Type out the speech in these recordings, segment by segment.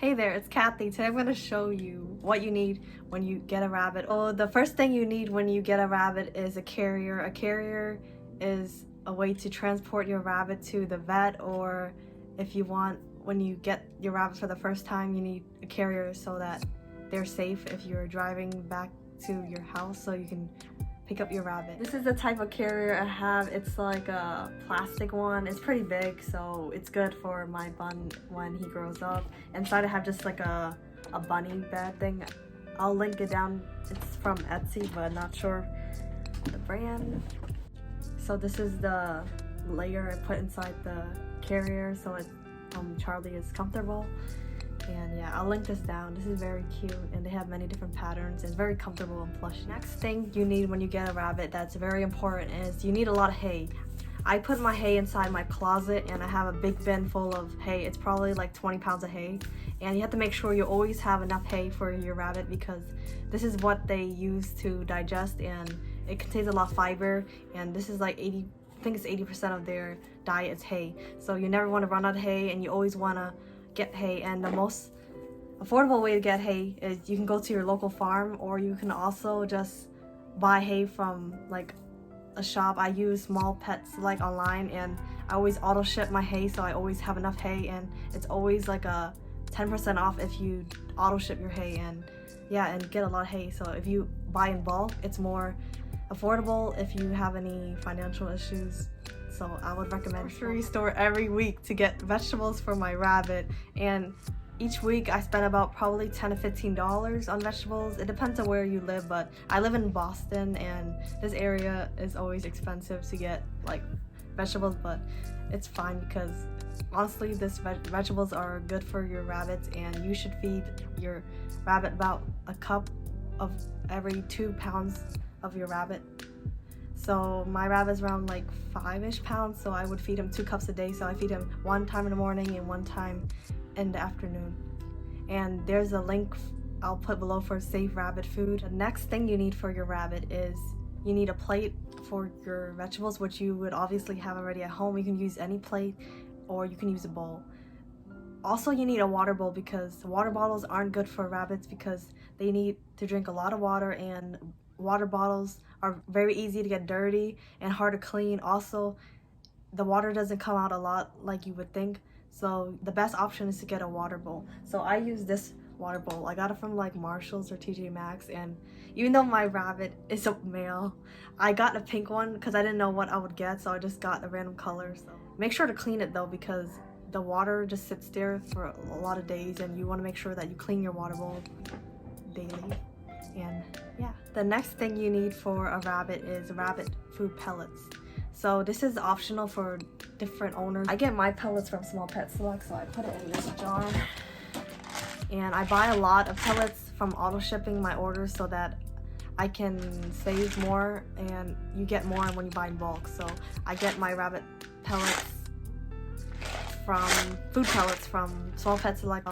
Hey there, it's Kathy. Today I'm going to show you what you need when you get a rabbit. Oh, the first thing you need when you get a rabbit is a carrier. A carrier is a way to transport your rabbit to the vet, or if you want, when you get your rabbit for the first time, you need a carrier so that they're safe if you're driving back to your house so you can pick up your rabbit. This is the type of carrier I have. It's like a plastic one. It's pretty big, so it's good for my bun when he grows up. Inside I have just like a bunny bed thing. I'll link it down. It's from Etsy, but not sure the brand. So this is the layer I put inside the carrier so Charlie is comfortable. And yeah, I'll link this down. This is very cute and they have many different patterns. It's very comfortable and plush. Next thing you need when you get a rabbit that's very important is you need a lot of hay. I put my hay inside my closet and I have a big bin full of hay. It's probably like 20 pounds of hay. And you have to make sure you always have enough hay for your rabbit because this is what they use to digest and it contains a lot of fiber, and this is like 80% of their diet is hay. So you never want to run out of hay and you always want to get hay. And the most affordable way to get hay is you can go to your local farm, or you can also just buy hay from like a shop. I use Small Pets like online and I always auto ship my hay, so I always have enough hay, and it's always like a 10% off if you auto ship your hay, and yeah, and get a lot of hay. So if you buy in bulk, it's more affordable if you have any financial issues. So I would recommend grocery store every week to get vegetables for my rabbit, and each week I spend about probably $10 to $15 on vegetables. It depends on where you live, but I live in Boston and this area is always expensive to get like vegetables, but it's fine because honestly vegetables are good for your rabbits, and you should feed your rabbit about a cup of every 2 pounds of your rabbit. So my rabbit's around like 5-ish pounds, so I would feed him 2 cups a day. So I feed him one time in the morning and one time in the afternoon. And there's a link I'll put below for safe rabbit food. The next thing you need for your rabbit is you need a plate for your vegetables, which you would obviously have already at home. You can use any plate or you can use a bowl. Also, you need a water bowl because water bottles aren't good for rabbits because they need to drink a lot of water, and water bottles are very easy to get dirty and hard to clean. Also, the water doesn't come out a lot like you would think, so the best option is to get a water bowl. So I use this water bowl. I got it from like Marshalls or TJ Maxx, and even though my rabbit is a male, I got a pink one because I didn't know what I would get, so I just got a random color. So make sure to clean it though, because the water just sits there for a lot of days and you want to make sure that you clean your water bowl daily. And yeah, the next thing you need for a rabbit is rabbit food pellets. So this is optional for different owners. I get my pellets from Small Pet Select, so I put it in this jar. And I buy a lot of pellets from auto shipping my orders so that I can save more, and you get more when you buy in bulk. So I get my rabbit pellets from food pellets from Small Pet Select.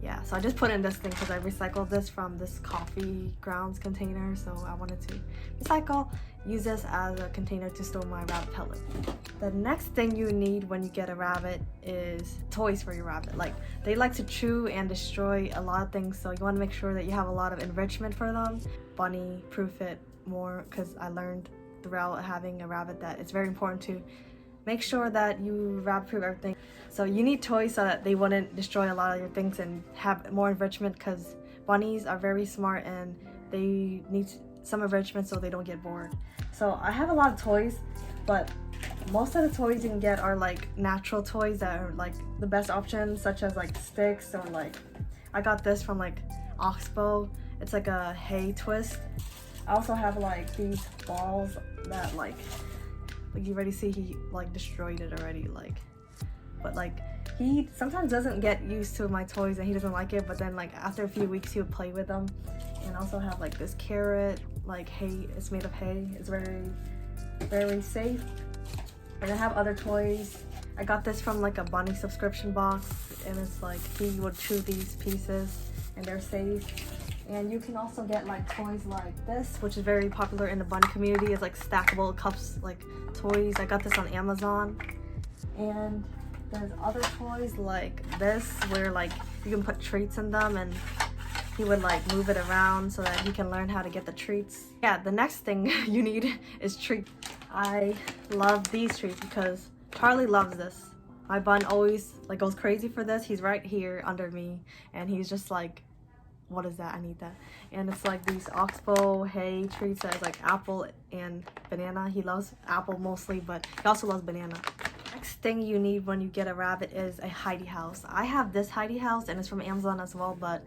Yeah, so I just put in this thing because I recycled this from this coffee grounds container, so I wanted to use this as a container to store my rabbit pellet. The next thing you need when you get a rabbit is toys for your rabbit. Like, they like to chew and destroy a lot of things, so you want to make sure that you have a lot of enrichment for them. Bunny proof it more, because I learned throughout having a rabbit that it's very important to make sure that you rabbit proof everything. So you need toys so that they wouldn't destroy a lot of your things and have more enrichment, because bunnies are very smart and they need some enrichment so they don't get bored. So I have a lot of toys, but most of the toys you can get are like natural toys that are like the best options, such as like sticks, or like I got this from like Oxbow. It's like a hay twist. I also have like these balls that like you already see he like destroyed it already, like, but like he sometimes doesn't get used to my toys and he doesn't like it, but then like after a few weeks he would play with them. And I also have like this carrot, like hay. It's made of hay. It's very, very safe. And I have other toys. I got this from like a bunny subscription box, and it's like he would chew these pieces and they're safe. And you can also get like toys like this, which is very popular in the bunny community. It's like stackable cups, like toys. I got this on Amazon. And there's other toys like this, where like you can put treats in them, and he would like move it around so that he can learn how to get the treats. Yeah, the next thing you need is treats. I love these treats because Charlie loves this. My bun always like goes crazy for this. He's right here under me and he's just like, what is that? I need that. And it's like these oxbow hay treats that is like apple and banana. He loves apple mostly, but he also loves banana. Next thing you need when you get a rabbit is a hidey house. I have this hidey house and it's from Amazon as well, but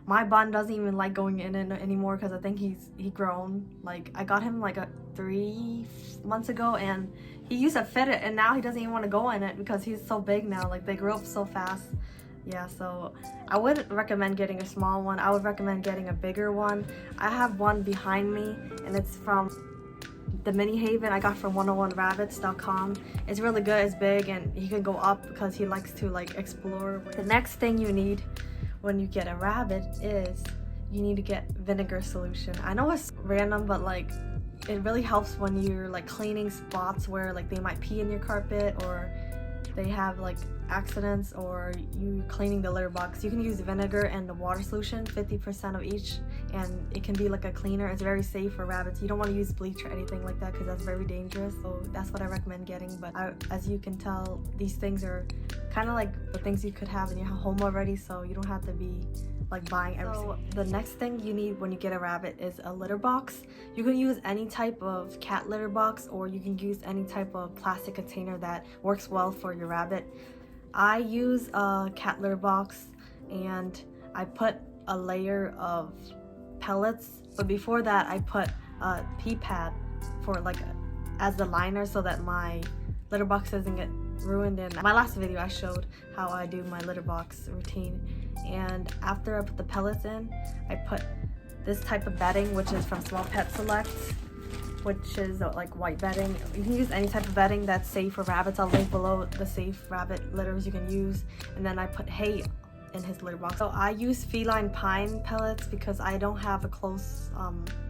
my bun doesn't even like going in it anymore because I think he grown. Like I got him like 3 months ago and he used to fit it, and now he doesn't even want to go in it because he's so big now. Like they grow up so fast. Yeah, so I wouldn't recommend getting a small one. I would recommend getting a bigger one. I have one behind me and it's from the mini haven I got from 101rabbits.com. It's really good, it's big, and he can go up because he likes to like explore. The next thing you need when you get a rabbit is you need to get vinegar solution. I know it's random, but like it really helps when you're like cleaning spots where like they might pee in your carpet or they have like accidents, or you cleaning the litter box. You can use vinegar and the water solution, 50% of each, and it can be like a cleaner. It's very safe for rabbits. You don't want to use bleach or anything like that because that's very dangerous. So that's what I recommend getting. But as you can tell, these things are kind of like the things you could have in your home already, so you don't have to be like buying everything. So the next thing you need when you get a rabbit is a litter box. You can use any type of cat litter box, or you can use any type of plastic container that works well for your rabbit. I use a cat litter box and I put a layer of pellets, but before that I put a pee pad for like as the liner so that my litter box doesn't get ruined. In my last video I showed how I do my litter box routine, and after I put the pellets in, I put this type of bedding, which is from Small Pet Select, which is like white bedding. You can use any type of bedding that's safe for rabbits. I'll link below the safe rabbit litters you can use. And then I put hay in his litter box. So I use feline pine pellets because I don't have a close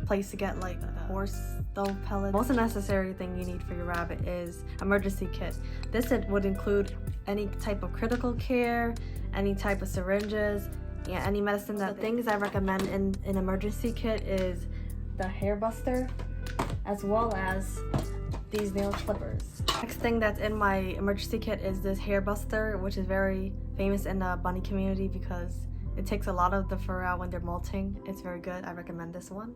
place to get like horse stove pellets. Most necessary thing you need for your rabbit is emergency kit. This would include any type of critical care, any type of syringes, and any medicine. The things I recommend in an emergency kit is the hair buster, as well as these nail clippers. Next thing that's in my emergency kit is this hair buster, which is very famous in the bunny community because it takes a lot of the fur out when they're molting. It's very good. I recommend this one.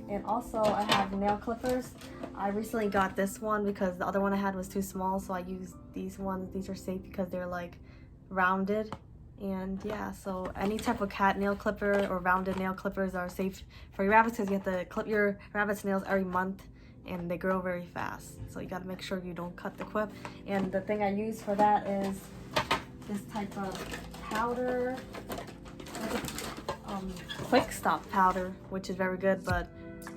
And also I have nail clippers. I recently got this one because the other one I had was too small, so I used these ones. These are safe because they're like rounded. And yeah, so any type of cat nail clipper or rounded nail clippers are safe for your rabbits because you have to clip your rabbit's nails every month and they grow very fast. So you got to make sure you don't cut the quip. And the thing I use for that is this type of powder, quick stop powder, which is very good, but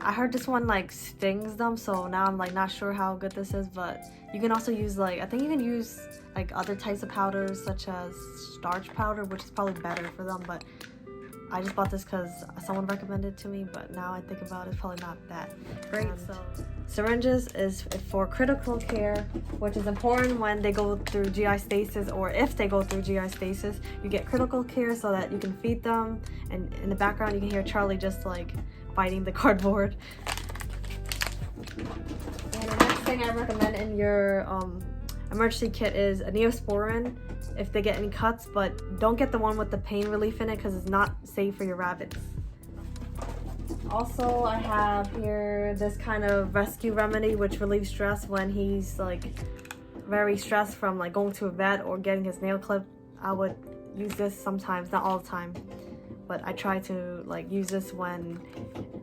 I heard this one like stings them, so now I'm like not sure how good this is. But you can also use like, I think you can use like other types of powders such as starch powder, which is probably better for them, but I just bought this because someone recommended it to me, but now I think about it, it's probably not that great. So syringes is for critical care, which is important when they go through GI stasis, or if they go through GI stasis. You get critical care so that you can feed them, and in the background you can hear Charlie just like biting the cardboard. And the next thing I recommend in your emergency kit is a Neosporin if they get any cuts, but don't get the one with the pain relief in it because it's not safe for your rabbits. Also, I have here this kind of rescue remedy which relieves stress when he's like very stressed from like going to a vet or getting his nail clipped. I would use this sometimes, not all the time, but I try to like use this when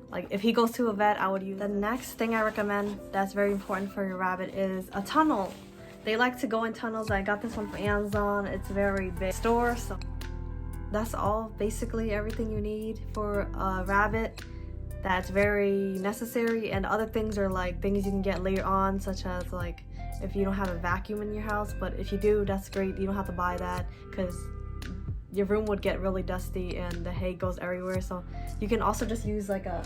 like if he goes to a vet. I would use. The next thing I recommend that's very important for your rabbit is a tunnel. They like to go in tunnels. I got this one from Amazon. It's a very big store. So that's all, basically everything you need for a rabbit that's very necessary. And other things are like things you can get later on, such as like if you don't have a vacuum in your house. But if you do, that's great. You don't have to buy that because your room would get really dusty and the hay goes everywhere. So you can also just use like a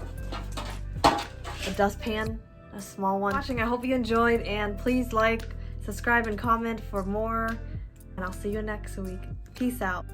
dustpan, a small one. I hope you enjoyed, and please like, subscribe, and comment for more, and I'll see you next week. Peace out.